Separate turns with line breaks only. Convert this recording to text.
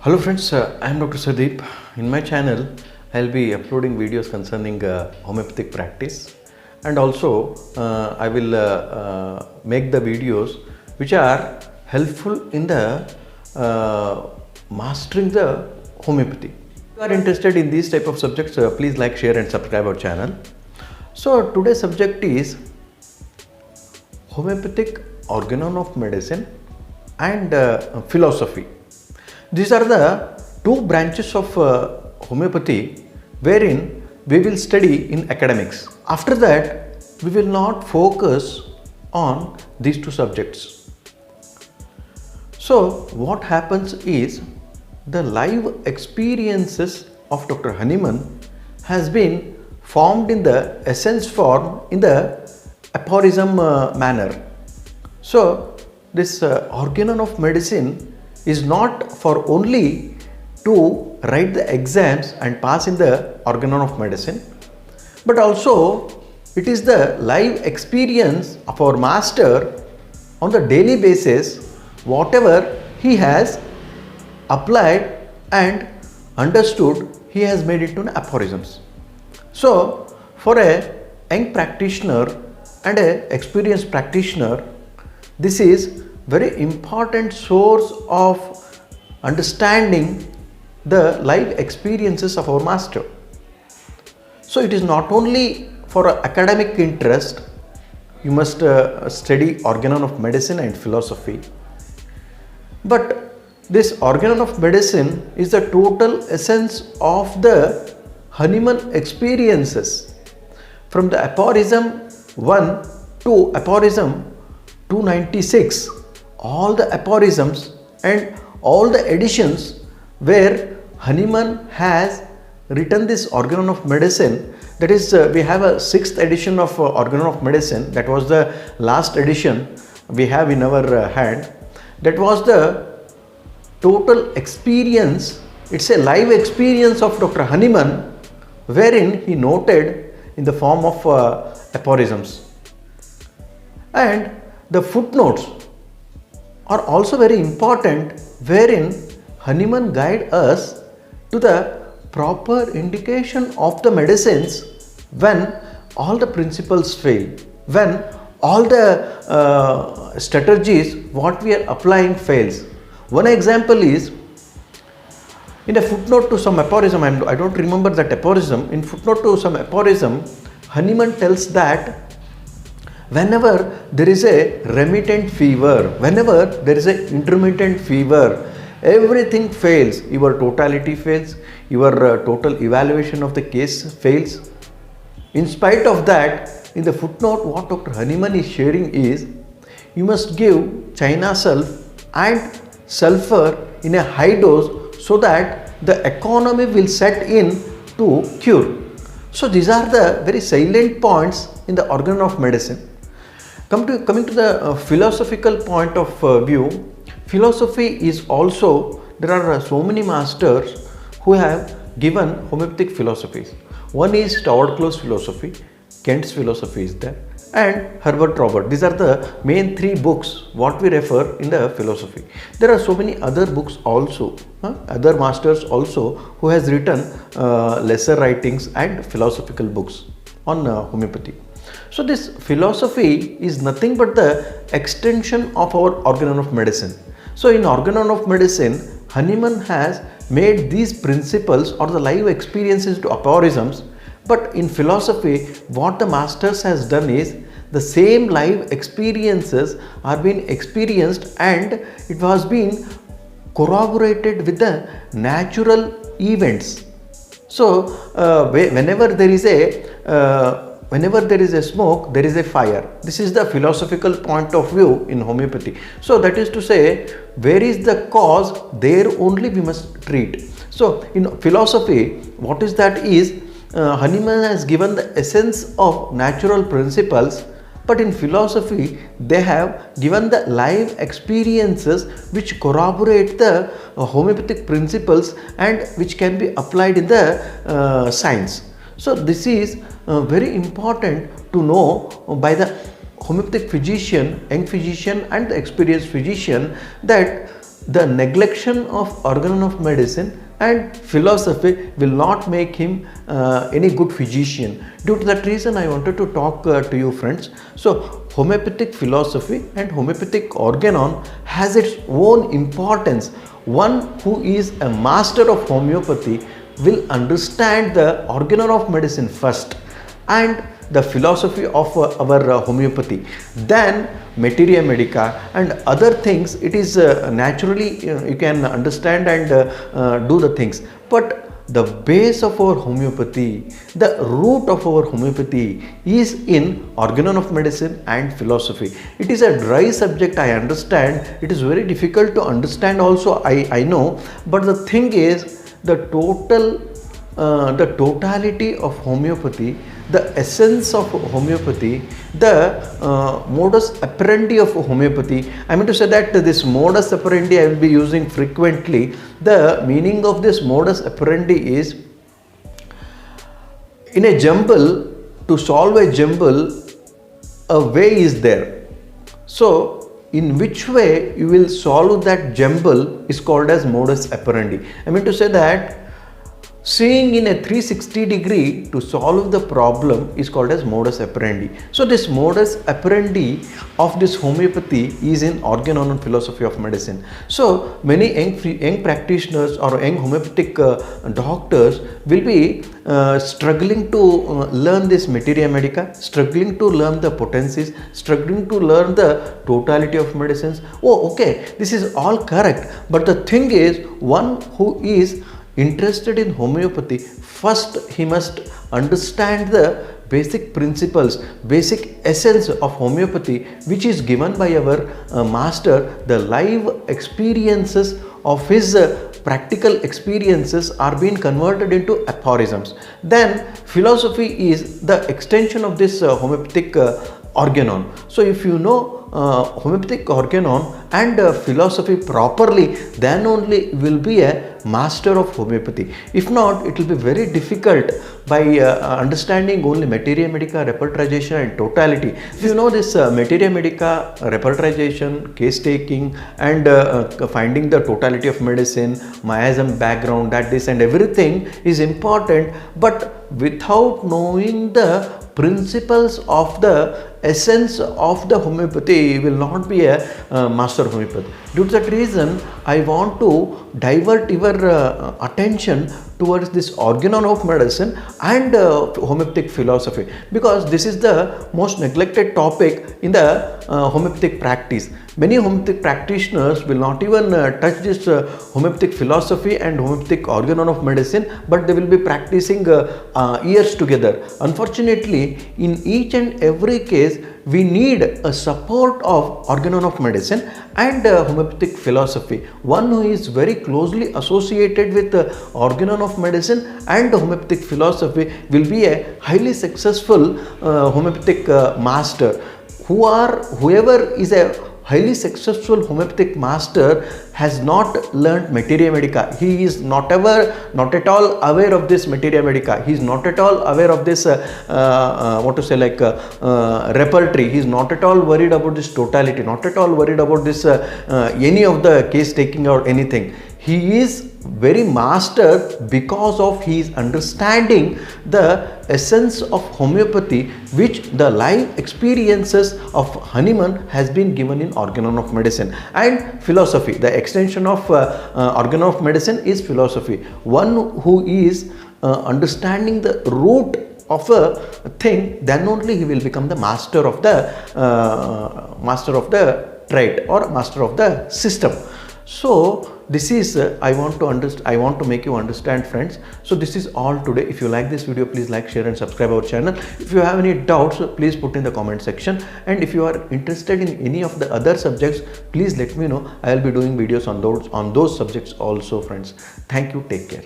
Hello friends, I am Dr. Sadeep. In my channel, I will be uploading videos concerning homeopathic practice, and also I will make the videos which are helpful in the mastering the homeopathy. If you are interested in these type of subjects, please like, share and subscribe our channel. So today's subject is homeopathic organon of medicine and philosophy. These are the two branches of homeopathy wherein we will study in academics. After that, we will not focus on these two subjects. So what happens is the live experiences of Dr. Hahnemann has been formed in the essence form in the aphorism manner. So this organon of medicine is not for only to write the exams and pass in the organon of medicine, but also it is the live experience of our master on the daily basis, whatever he has applied and understood, he has made it into aphorisms. So for a young practitioner and a experienced practitioner, this is very important source of understanding the life experiences of our master. So it is not only for academic interest, you must study organon of medicine and philosophy, but this organon of medicine is the total essence of the Hahnemann experiences from the aphorism 1 to aphorism 296. All the aphorisms and all the editions where Hahnemann has written this organon of medicine, that is we have a 6th edition of organon of medicine, that was the last edition we have in our hand. That was the total experience, it's a live experience of Dr. Hahnemann wherein he noted in the form of aphorisms. And the footnotes are also very important, wherein Hahnemann guide us to the proper indication of the medicines when all the principles fail, when all the strategies what we are applying fails. One example is in a footnote to some aphorism, I don't remember that aphorism, in footnote to some aphorism, Hahnemann tells that whenever there is a remittent fever, whenever there is an intermittent fever, everything fails. Your totality fails, your total evaluation of the case fails. In spite of that, in the footnote, what Dr. Hahnemann is sharing is, you must give China sulf and sulfur in a high dose so that the economy will set in to cure. So these are the very salient points in the organon of medicine. Coming to the philosophical point of view, philosophy is also, there are so many masters who have given homeopathic philosophies. One is Tower Close philosophy, Kent's philosophy is there, and Herbert Robert. These are the main 3 books what we refer in the philosophy. There are so many other books also, other masters also who has written lesser writings and philosophical books on homeopathy. So this philosophy is nothing but the extension of our organon of medicine. So in organon of medicine, Hahnemann has made these principles or the live experiences to aphorisms, but in philosophy what the masters has done is the same live experiences are being experienced and it was being corroborated with the natural events. So whenever there is a smoke, there is a fire. This is the philosophical point of view in homeopathy. So that is to say, where is the cause, there only we must treat. So in philosophy, what is that is, Hahnemann has given the essence of natural principles, but in philosophy, they have given the live experiences which corroborate the homeopathic principles and which can be applied in the science. So this is very important to know by the homeopathic physician, young physician and the experienced physician, that the neglection of organon of medicine and philosophy will not make him any good physician. Due to that reason, I wanted to talk to you friends. So homeopathic philosophy and homeopathic organon has its own importance. One who is a master of homeopathy will understand the organon of medicine first and the philosophy of our homeopathy, then materia medica and other things. It is naturally you can understand and do the things, but the base of our homeopathy, the root of our homeopathy is in organon of medicine and philosophy. It is a dry subject, I understand. It is very difficult to understand also, I know, but the thing is the totality of homeopathy, the essence of homeopathy, the modus operandi of homeopathy. I mean to say that this modus operandi I will be using frequently. The meaning of this modus operandi is, in a jumble, to solve a jumble, a way is there. So in which way you will solve that jumble is called as modus operandi. I mean to say that seeing in a 360 degree to solve the problem is called as modus operandi. So this modus operandi of this homeopathy is in organon and philosophy of medicine. So many young practitioners or young homeopathic doctors will be struggling to learn this materia medica, struggling to learn the potencies, struggling to learn the totality of medicines. Oh, okay, this is all correct, but the thing is, one who is interested in homeopathy, first he must understand the basic principles, basic essence of homeopathy, which is given by our master. The live experiences of his practical experiences are being converted into aphorisms. Then philosophy is the extension of this homeopathic organon. So if you know homeopathic organon and philosophy properly, then only will be a master of homeopathy. If not, it will be very difficult by understanding only materia medica, repertorization and totality. If you know this materia medica, repertorization, case taking and finding the totality of medicine, miasm background, that this and everything is important, but without knowing the principles of the essence of the homeopathy, will not be a master homeopath. Due to that reason, I want to divert your attention towards this organon of medicine and homeopathic philosophy, because this is the most neglected topic in the homeopathic practice. Many homeopathic practitioners will not even touch this homeopathic philosophy and homeopathic organon of medicine, but they will be practicing years together. Unfortunately, in each and every case, we need a support of organon of medicine and homeopathic philosophy. One who is very closely associated with organon of medicine and homeopathic philosophy will be a highly successful homeopathic master. Whoever is a highly successful homeopathic master has not learnt materia medica. He is not at all aware of this materia medica. He is not at all aware of this repertory. He is not at all worried about this totality, not at all worried about this any of the case taking or anything. He is very master because of his understanding the essence of homeopathy, which the live experiences of Hahnemann has been given in organon of medicine and philosophy. The extension of organon of medicine is philosophy. One who is understanding the root of a thing, then only he will become the master of the trade or master of the system. So this is I want to make you understand, friends. So this is all today. If you like this video, please like, share and subscribe our channel. If you have any doubts, please put in the comment section, and if you are interested in any of the other subjects, please let me know. I will be doing videos on those subjects also, friends. Thank you. Take care.